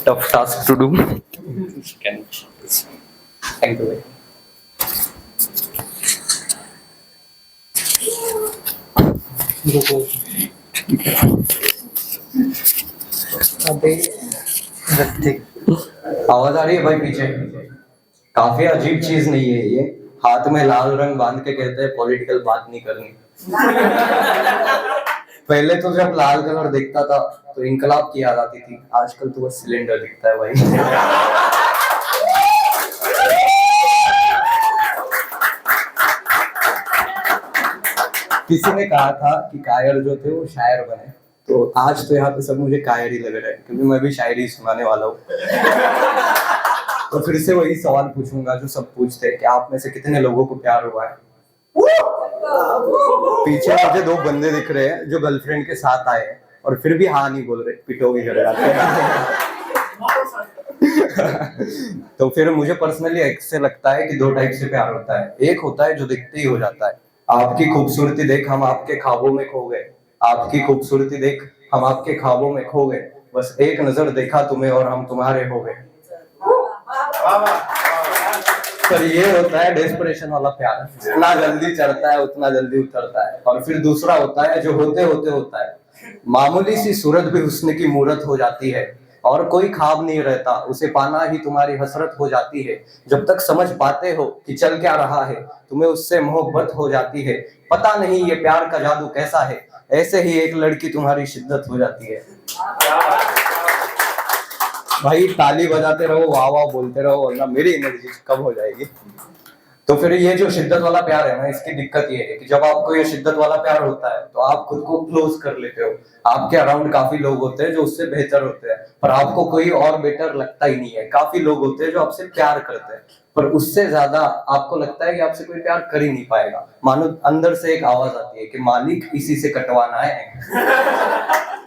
Tough task to do. Can thank you. अबे आवाज आ रही है भाई पीछे? काफी अजीब चीज नहीं है ये? हाथ में लाल रंग बांध के कहते हैं पॉलिटिकल बात नहीं करनी। पहले तो जब लाल कलर दिखता था तो इंकलाब की याद आती थी, आजकल तो बस सिलेंडर दिखता है भाई। किसी ने कहा था कि कायर जो थे वो शायर बने, तो आज तो यहाँ पे सब मुझे कायर ही लग रहा है, क्योंकि मैं भी शायरी सुनाने वाला हूँ। तो फिर से वही सवाल पूछूंगा जो सब पूछते हैं कि आप में से कितने लोगों को प्यार हुआ है? पीछे मुझे दो बंदे दिख रहे हैं जो गर्लफ्रेंड के साथ आए हैं और फिर भी हाँ नहीं बोल रहे, पिटोगे घर जाके। तो फिर मुझे पर्सनली ऐसे लगता है कि दो टाइप से प्यार होता है। एक होता है जो दिखते ही हो जाता है, आपकी खूबसूरती देख हम आपके ख्वाबों में खो गए, आपकी खूबसूरती देख हम आपके ख्वाबों में खो गए, बस एक नजर देखा तुम्हें और हम तुम्हारे हो गए। पर ये होता है डेस्परेशन वाला प्यार, जितना जल्दी चढ़ता है उतना जल्दी उतरता है। और फिर दूसरा होता है जो होते होते होता है, मामूली सी सूरत भी हुस्न की मूरत हो जाती है, और कोई ख्वाब नहीं रहता, उसे पाना ही तुम्हारी हसरत हो जाती है। जब तक समझ पाते हो कि चल क्या रहा है, तुम्हें उससे मोहब्बत हो जाती है। पता नहीं ये प्यार का जादू कैसा है, ऐसे ही एक लड़की तुम्हारी शिद्दत हो जाती है। भाई ताली बजाते रहो, वाह वाह बोलते रहो, वरना मेरी एनर्जी कम हो जाएगी। तो फिर ये जो शिद्दत वाला प्यार है ना, इसकी दिक्कत ये है कि जब आपको ये शिद्दत वाला प्यार होता है तो आप खुद को क्लोज कर लेते हो। आपके अराउंड काफी लोग होते हैं जो उससे बेहतर होते हैं, पर आपको कोई और बेटर लगता ही नहीं है। काफी लोग होते हैं जो आपसे प्यार करते हैं, पर उससे ज्यादा आपको लगता है कि आपसे कोई प्यार कर ही नहीं पाएगा। मानो अंदर से एक आवाज आती है कि मालिक इसी से कटवाना है।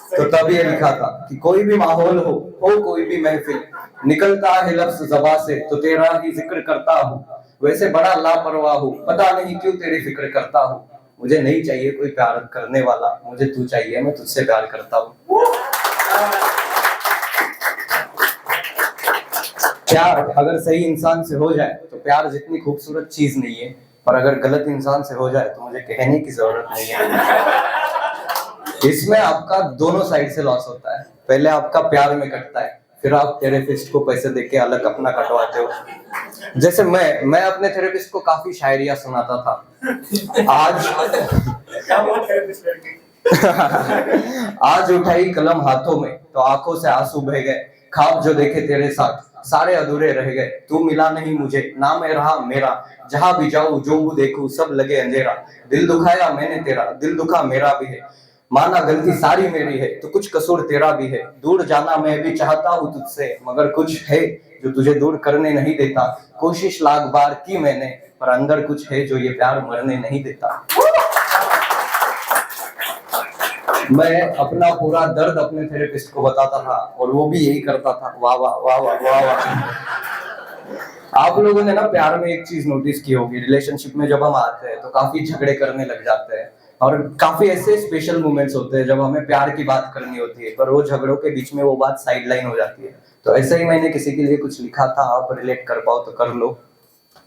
तो तब ये लिखा था कि कोई भी माहौल हो कोई भी महफिल, निकलता है लफ्ज ज़बां से तो तेरा ही जिक्र करता हूँ। वैसे बड़ा लापरवाह हूँ, पता नहीं क्यों तेरी फिक्र करता हूँ। मुझे नहीं चाहिए कोई प्यार करने वाला, मुझे तू चाहिए, मैं तुझसे प्यार करता हूँ। प्यार अगर सही इंसान से हो जाए तो प्यार जितनी खूबसूरत चीज नहीं है, पर अगर गलत इंसान से हो जाए तो मुझे कहने की जरूरत नहीं है। इसमें आपका दोनों साइड से लॉस होता है। पहले आपका प्यार में कटता है, फिर आप थेरेपिस्ट को पैसे देके अलग अपना कटवाते हो। जैसे मैं अपने थेरेपिस्ट को काफी शायरियां सुनाता था। आज आज उठाई कलम हाथों में तो आंखों से आंसू बह गए। ख्वाब जो देखे तेरे साथ सारे अधूरे रह गए। तू मिला नहीं मुझे, ना मैं रहा मेरा, जहां भी जाऊं जो भी देखूं सब लगे अंधेरा। दिल दुखाया मैंने तेरा, दिल दुखा मेरा भी है, माना गलती सारी मेरी है तो कुछ कसूर तेरा भी है। दूर जाना मैं भी चाहता हूँ तुझसे, मगर कुछ है जो तुझे दूर करने नहीं देता। कोशिश लाख बार की मैंने, पर अंदर कुछ है जो ये प्यार मरने नहीं देता। मैं अपना पूरा दर्द अपने थेरेपिस्ट को बताता था और वो भी यही करता था। वाह वाह वाह वाह वाह वाह। आप लोगों ने ना प्यार में एक चीज नोटिस की होगी, रिलेशनशिप में जब हम आते हैं तो काफी झगड़े करने लग जाते हैं, और काफी ऐसे स्पेशल मोमेंट्स होते हैं जब हमें प्यार की बात करनी होती है, पर वो झगड़ों के बीच में वो बात साइड लाइन हो जाती है। तो ऐसे ही मैंने किसी के लिए कुछ लिखा था, आप रिलेट कर पाओ तो कर लो।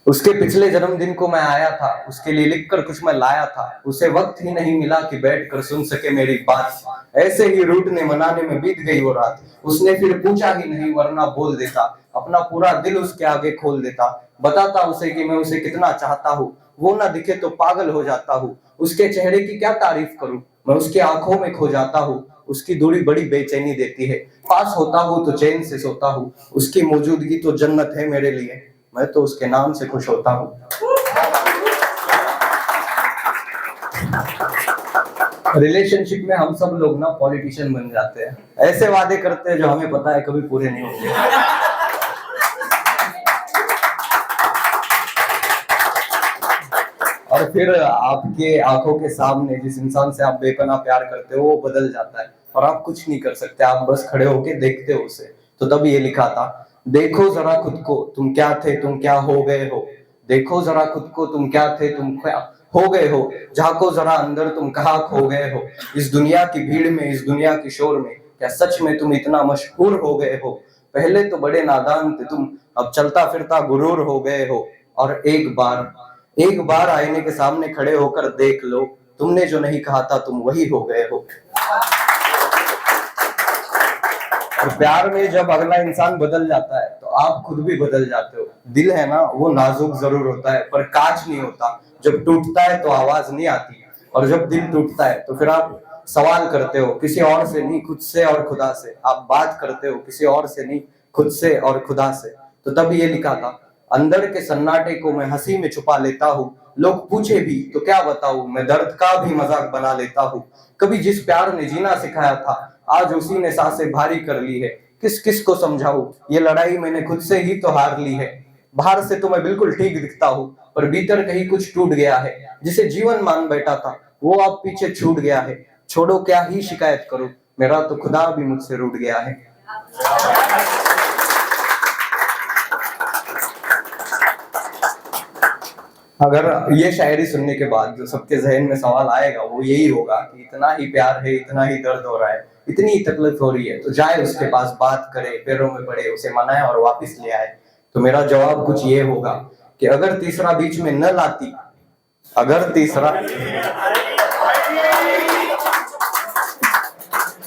उसके पिछले जन्मदिन को मैं आया था, उसके लिए लिखकर कुछ मैं लाया था। उसे वक्त ही नहीं मिला कि बैठकर सुन सके मेरी बात। ऐसे ही रूठने मनाने में बीत गई वो रात। उसने फिर पूछा ही नहीं वरना बोल देता, अपना पूरा दिल उसके आगे खोल देता। बताता उसे कि मैं उसे कितना चाहता हूँ, वो ना दिखे तो पागल हो जाता हूँ। उसके चेहरे की क्या तारीफ करूं, मैं उसकी आंखों में खो जाता हूँ। उसकी दूरी बड़ी बेचैनी देती है, पास होता हूँ तो चैन से सोता हूँ। उसकी मौजूदगी तो जन्नत है मेरे लिए, मैं तो उसके नाम से खुश होता हूँ। रिलेशनशिप में हम सब लोग ना पॉलिटिशियन बन जाते हैं, ऐसे वादे करते हैं जो हमें पता है कभी पूरे नहीं होंगे। और फिर आपके आंखों के सामने जिस इंसान से आप बेपनाह प्यार करते हो वो बदल जाता है और आप कुछ नहीं कर सकते, आप बस खड़े होके देखते हो उसे। तो तब ये लिखा था, देखो जरा खुद को तुम क्या थे तुम क्या हो गए हो। देखो जरा खुद को तुम क्या थे तुम क्या हो गए हो, झांको जरा अंदर तुम कहाँ खो गए हो, इस दुनिया की भीड़ में, इस दुनिया की शोर में, क्या सच में तुम इतना मशहूर हो गए हो। पहले तो बड़े नादान थे तुम, अब चलता फिरता गुरूर हो गए हो। और एक बार आईने के सामने खड़े होकर देख लो, तुमने जो नहीं कहा था तुम वही हो गए हो। और प्यार में जब अगला इंसान बदल जाता है तो आप खुद भी बदल जाते हो। दिल है ना, वो नाजुक जरूर होता है पर कांच नहीं होता। जब टूटता है तो आवाज नहीं आती, और जब दिल टूटता है तो फिर आप सवाल करते हो, किसी और से नहीं, खुद से और खुदा से। आप बात करते हो किसी और से नहीं, खुद से और खुदा से। तो तब ये लिखा था, अंदर के सन्नाटे को मैं हंसी में छुपा लेता हूँ, लोग पूछे भी तो क्या बताऊं, मैं दर्द का भी मजाक बना लेता हूँ। कभी जिस प्यार ने जीना सिखाया था, आज उसी ने सांसें भारी कर ली है। किस किस को समझाऊं, ये लड़ाई मैंने खुद से ही तो हार ली है। बाहर से तो मैं बिल्कुल ठीक दिखता हूँ, पर भीतर कहीं कुछ टूट गया है। जिसे जीवन मान बैठा था वो अब पीछे छूट गया है। छोड़ो क्या ही शिकायत करूं, मेरा तो खुदा भी मुझसे रूठ गया है। अगर ये शायरी सुनने के बाद जो सबके जहन में सवाल आएगा वो यही होगा कि इतना ही प्यार है, इतना ही दर्द हो रहा है, इतनी ही तकलीफ हो रही है, तो जाए उसके पास, बात करे, पैरों में पड़े, उसे मनाए और वापस ले आए। तो मेरा जवाब कुछ ये होगा कि अगर तीसरा बीच में न लाती, अगर तीसरा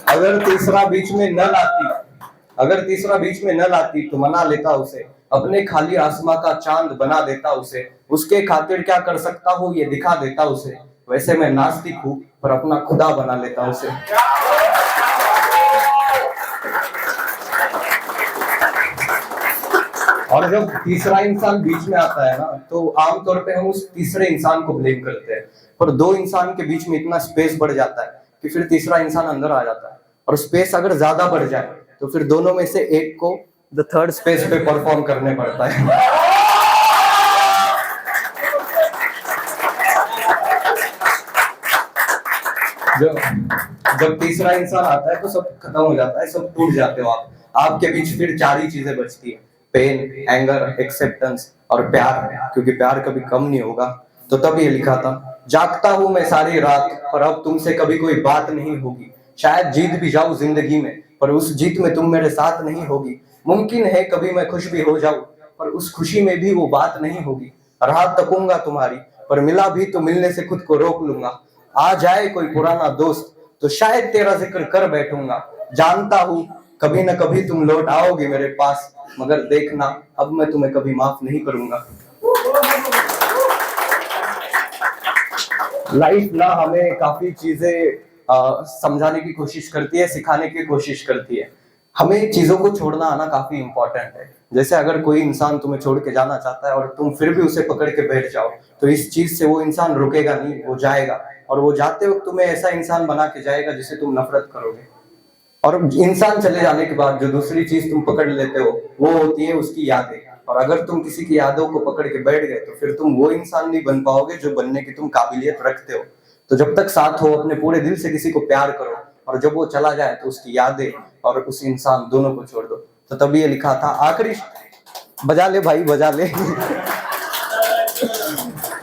अगर तीसरा बीच में न लाती अगर तीसरा बीच में न लाती तो मना लेता उसे, अपने खाली आसमां का चांद बना देता उसे। उसके खातिर क्या कर सकता हूँ ये दिखा देता उसे। वैसे मैं नास्तिक हूँ पर अपना खुदा बना लेता उसे। और जब तीसरा इंसान बीच में आता है ना, तो आमतौर पे हम उस तीसरे इंसान को ब्लेम करते हैं, पर दो इंसान के बीच में इतना स्पेस बढ़ जाता है कि फिर तीसरा इंसान अंदर आ जाता है। और स्पेस अगर ज्यादा बढ़ जाए तो फिर दोनों में से एक को द थर्ड स्पेस पे परफॉर्म करने पड़ता है। जब जब तीसरा इंसान आता है तो सब खत्म हो जाता है, सब टूट जाते हो आप। आपके बीच फिर चार ही चीजें बचती है, पेन, एंगर, एक्सेप्टेंस और प्यार, क्योंकि प्यार कभी कम नहीं होगा। तो तब ये लिखा था, जागता हूं मैं सारी रात पर अब तुमसे कभी कोई बात नहीं होगी। शायद जीत भी जाऊं जिंदगी में पर उस जीत में तुम मेरे साथ नहीं होगी। मुमकिन है कभी मैं खुश भी हो जाऊं पर उस खुशी में भी वो बात नहीं होगी। राह तकूंगा तुम्हारी पर मिला भी तो मिलने से खुद को रोक लूंगा। आ जाए कोई पुराना दोस्त तो शायद तेरा जिक्र कर बैठूंगा। जानता हूँ कभी न कभी तुम लौट आओगे मेरे पास, मगर देखना अब मैं तुम्हें कभी माफ नहीं करूंगा। लाइफ ना हमें काफी चीजें समझाने की कोशिश करती है, सिखाने की कोशिश करती है। हमें चीजों को छोड़ना आना काफी इंपॉर्टेंट है। जैसे अगर कोई इंसान तुम्हें छोड़ के जाना चाहता है और तुम फिर भी उसे पकड़ के बैठ जाओ, तो इस चीज से वो इंसान रुकेगा नहीं, वो जाएगा। और वो जाते वक्त तुम्हें ऐसा इंसान बना के जाएगा जिसे तुम नफरत करोगे। और इंसान चले जाने के बाद जो दूसरी चीज तुम पकड़ लेते हो वो होती है उसकी यादें। और अगर तुम किसी की यादों को पकड़ के बैठ गए तो फिर तुम वो इंसान नहीं बन पाओगे जो बनने की तुम काबिलियत रखते हो। तो जब तक साथ हो अपने पूरे दिल से किसी को प्यार करो, और जब वो चला जाए तो उसकी यादें और उस इंसान दोनों को छोड़ दो। तो तभी ये लिखा था आखिरी, बजा ले भाई बजा ले।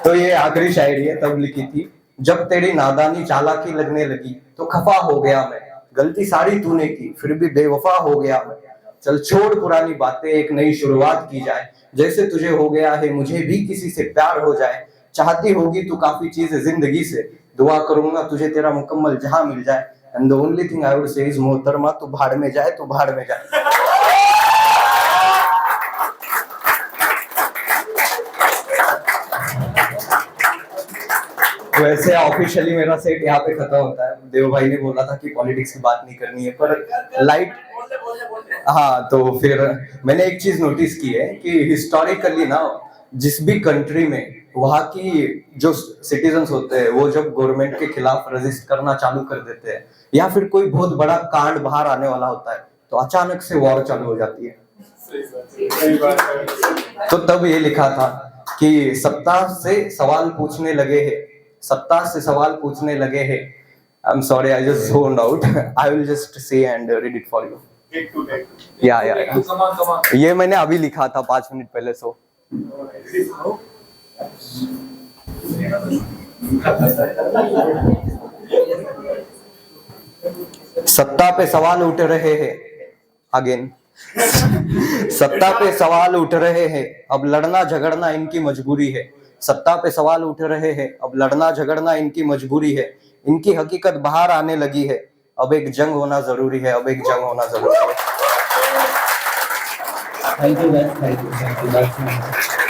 तो ये आखिरी शायरी है, तब लिखी थी, जब तेरी नादानी चालाकी लगने लगी तो खफा हो गया मैं। गलती सारी तूने की फिर भी बेवफा हो गया मैं। चल छोड़ पुरानी बातें, एक नई शुरुआत की जाए। जैसे तुझे हो गया है मुझे भी किसी से प्यार हो जाए। चाहती होगी तू काफी चीजें जिंदगी से, दुआ करूंगा तुझे तेरा मुकम्मल जहां मिल जाए। And the only thing I would say is मोहतरमा, तू भाड़ में जाए, तू भाड़ में जाए। वैसे ऑफिशियली मेरा सेट यहाँ पे खत्म होता है। देव भाई ने बोला था कि पॉलिटिक्स की बात नहीं करनी है, पर लाइट, हाँ, तो फिर मैंने एक चीज नोटिस की है कि हिस्टोरिकली ना जिस भी कंट्री में वहाँ की जो सिटीजन्स होते हैं वो जब गवर्नमेंट के खिलाफ रजिस्ट करना चालू कर देते हैं या फिर कोई बहुत बड़ा कांड बाहर आने वाला होता है तो अचानक से वॉर चालू हो जाती है। तो तब ये लिखा था कि सत्ता से सवाल पूछने लगे हैं, सत्ता से सवाल पूछने लगे हैं। I'm sorry, I just zoned out. I will just say and read it for you. Yeah. ये मैंने अभी लिखा था 5 मिनट पहले। सो सत्ता पे सवाल उठ रहे हैं अगेन। सत्ता पे सवाल उठ रहे हैं, अब लड़ना झगड़ना इनकी मजबूरी है। सत्ता पे सवाल उठ रहे हैं, अब लड़ना झगड़ना इनकी मजबूरी है। इनकी हकीकत बाहर आने लगी है, अब एक जंग होना जरूरी है, अब एक जंग होना जरूरी है। Thank you, thank you, thank you.